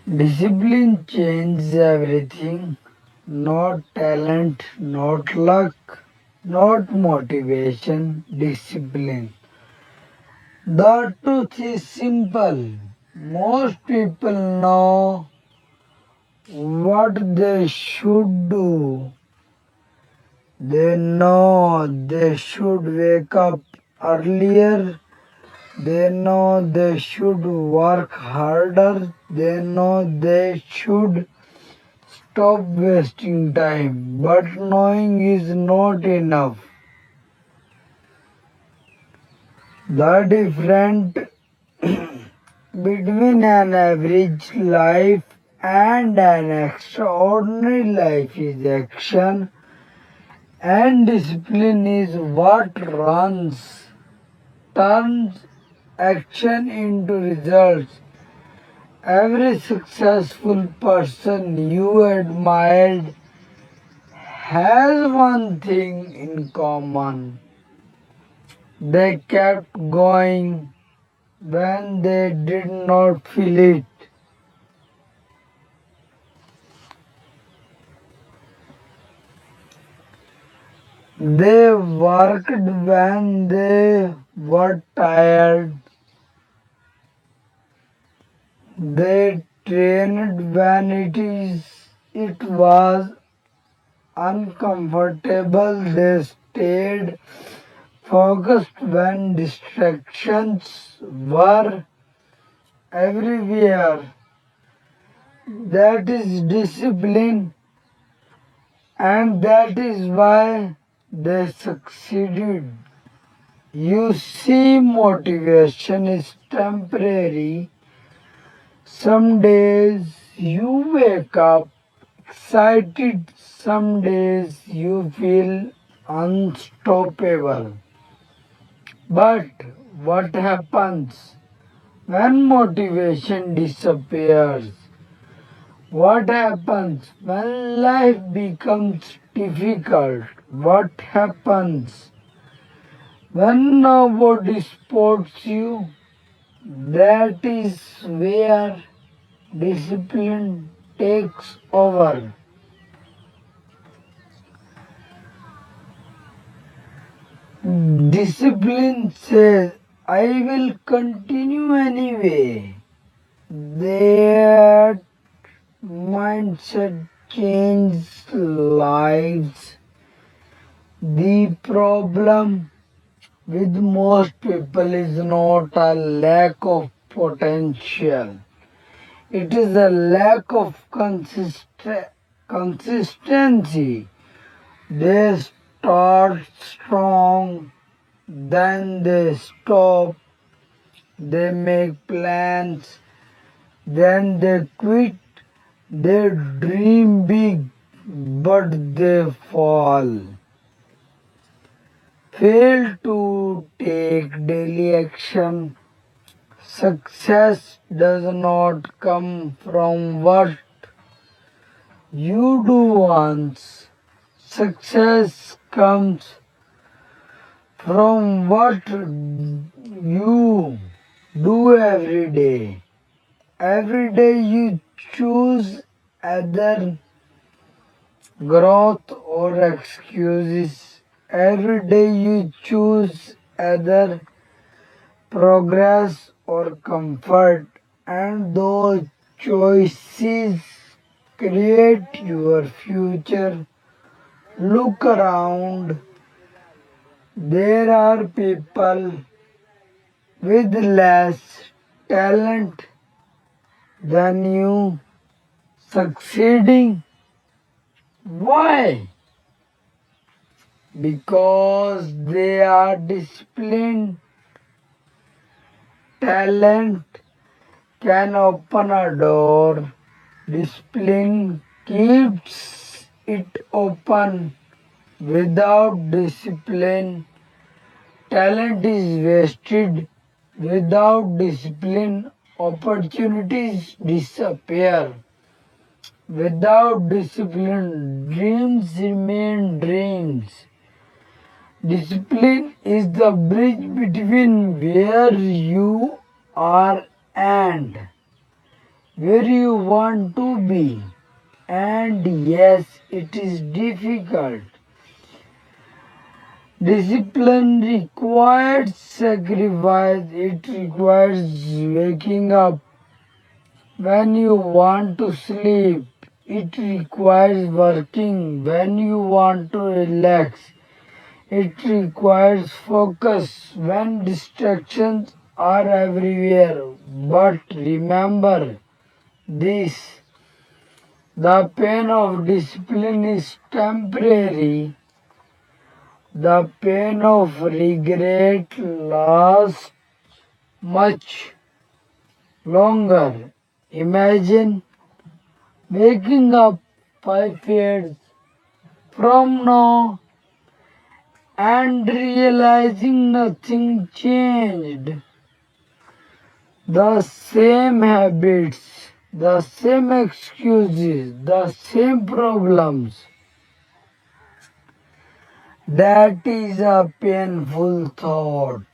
Discipline changes everything. Not talent, not luck, not motivation, discipline. The truth is simple. Most people know what they should do. They know they should wake up earlier. They know they should work harder. They know they should stop wasting time. But knowing is not enough. The difference between an average life and an extraordinary life is action, and discipline is what turns action into results. Every successful person you admired has one thing in common. They kept going when they did not feel it. They worked when they were tired. They trained when it was uncomfortable. They stayed focused when distractions were everywhere. That is discipline, and that is why they succeeded. You see, motivation is temporary. Some days you wake up excited, some days you feel unstoppable. But what happens when motivation disappears? What happens when life becomes difficult? What happens when nobody supports you? That is where discipline takes over. Discipline says, I will continue anyway. That mindset changes lives. The problem with most people is not a lack of potential. It is a lack of consistency. They start strong, then they stop, they make plans, then they quit, they dream big, but they fall. Fail to take daily action. Success does not come from what you do once. Success comes from what you do every day. Every day you choose either growth or excuses. Every day you choose either progress or comfort, and those choices create your future. Look around. There are people with less talent than you succeeding. Why? Because they are disciplined. Talent can open a door. Discipline keeps it open. Without discipline, talent is wasted. Without discipline, opportunities disappear. Without discipline, dreams remain dreams. Discipline is the bridge between where you are and where you want to be. And yes, it is difficult. Discipline requires sacrifice. It requires waking up when you want to sleep. It requires working when you want to relax. It requires focus when distractions are everywhere. But remember this, the pain of discipline is temporary. The pain of regret lasts much longer. Imagine waking up 5 years from now and realizing nothing changed. The same habits, the same excuses, the same problems. That is a painful thought.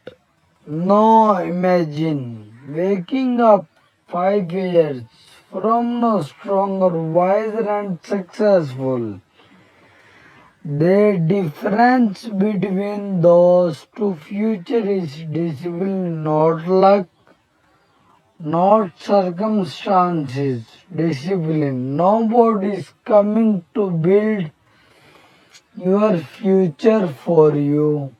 No, imagine waking up 5 years from now stronger, wiser, and successful. The difference between those two futures is discipline, not luck, not circumstances. Discipline. Nobody is coming to build your future for you.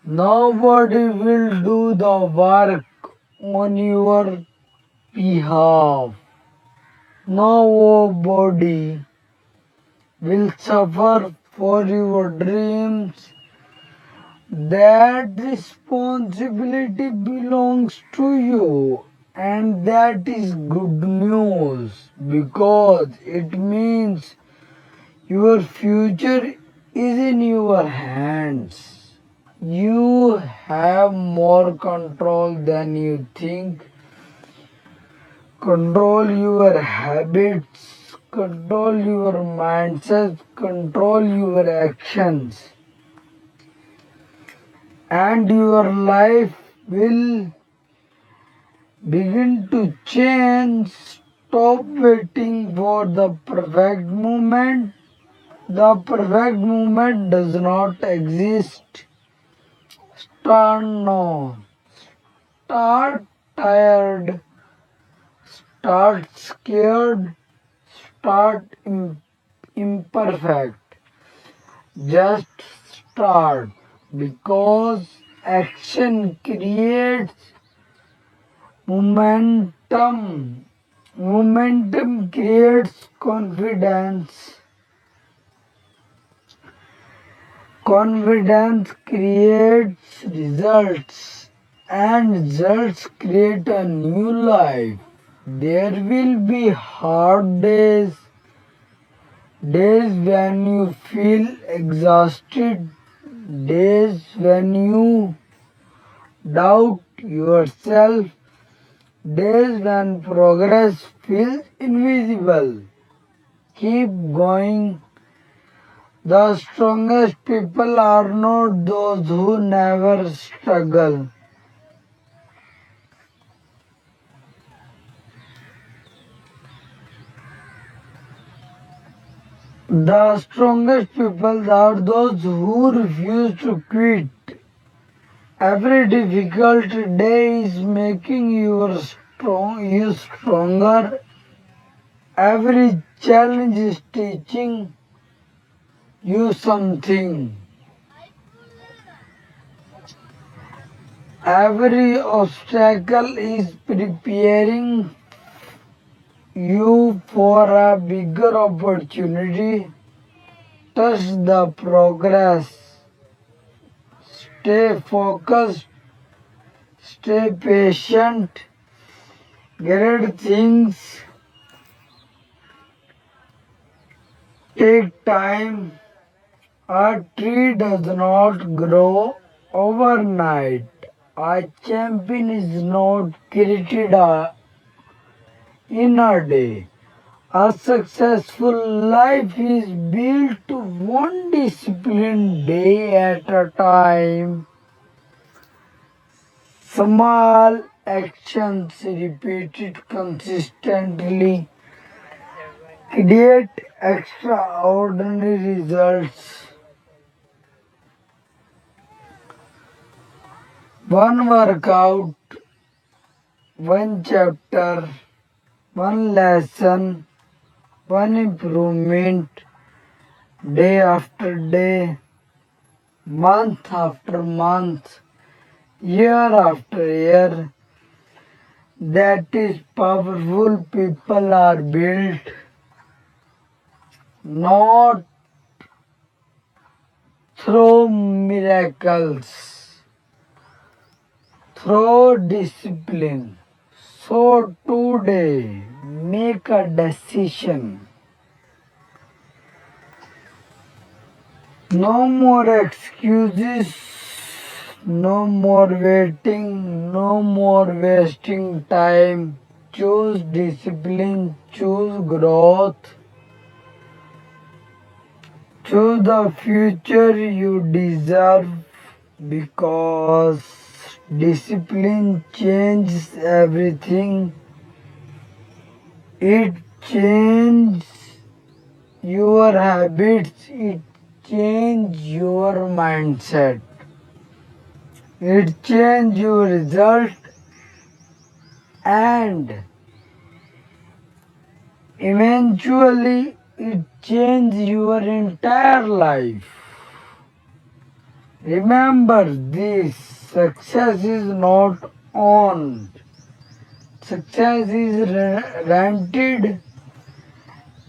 Nobody will do the work on your behalf. Nobody will suffer for your dreams. That responsibility belongs to you, and that is good news because it means your future is in your hands. You have more control than you think. Control your habits, control your mindset, control your actions. And your life will begin to change. Stop waiting for the perfect moment. The perfect moment does not exist. Start now. Start tired. Start scared. Start imperfect. Just start because action creates momentum. Momentum creates confidence. Confidence creates results, and results create a new life. There will be hard days, days when you feel exhausted, days when you doubt yourself, days when progress feels invisible. Keep going. The strongest people are not those who never struggle. The strongest people are those who refuse to quit. Every difficult day is making you stronger. Every challenge is teaching you something. Every obstacle is preparing you for a bigger opportunity. Trust the progress. Stay focused. Stay patient. Great things take time. A tree does not grow overnight. A champion is not created in a day. A successful life is built one disciplined day at a time. Small actions repeated consistently create extraordinary results. One workout, one chapter, one lesson, one improvement, day after day, month after month, year after year. That is powerful. People are built not through miracles, through discipline. So today, make a decision. No more excuses, no more waiting, no more wasting time. Choose discipline, choose growth, choose the future you deserve because discipline changes everything. It changes your habits, it changes your mindset, it changes your result, and eventually it changes your entire life. Remember this, success is not owned. Success is rented,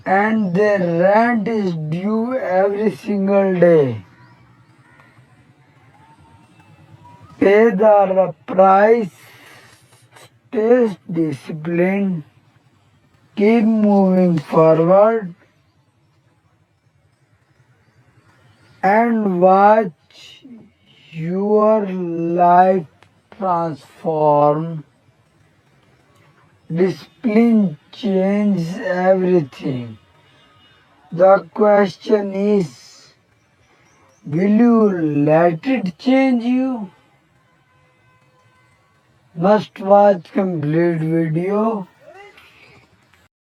and the rent is due every single day. Pay the price, stay disciplined, keep moving forward, and watch your life transform. Discipline changes everything. The question is, will you let it change you? Must watch complete video.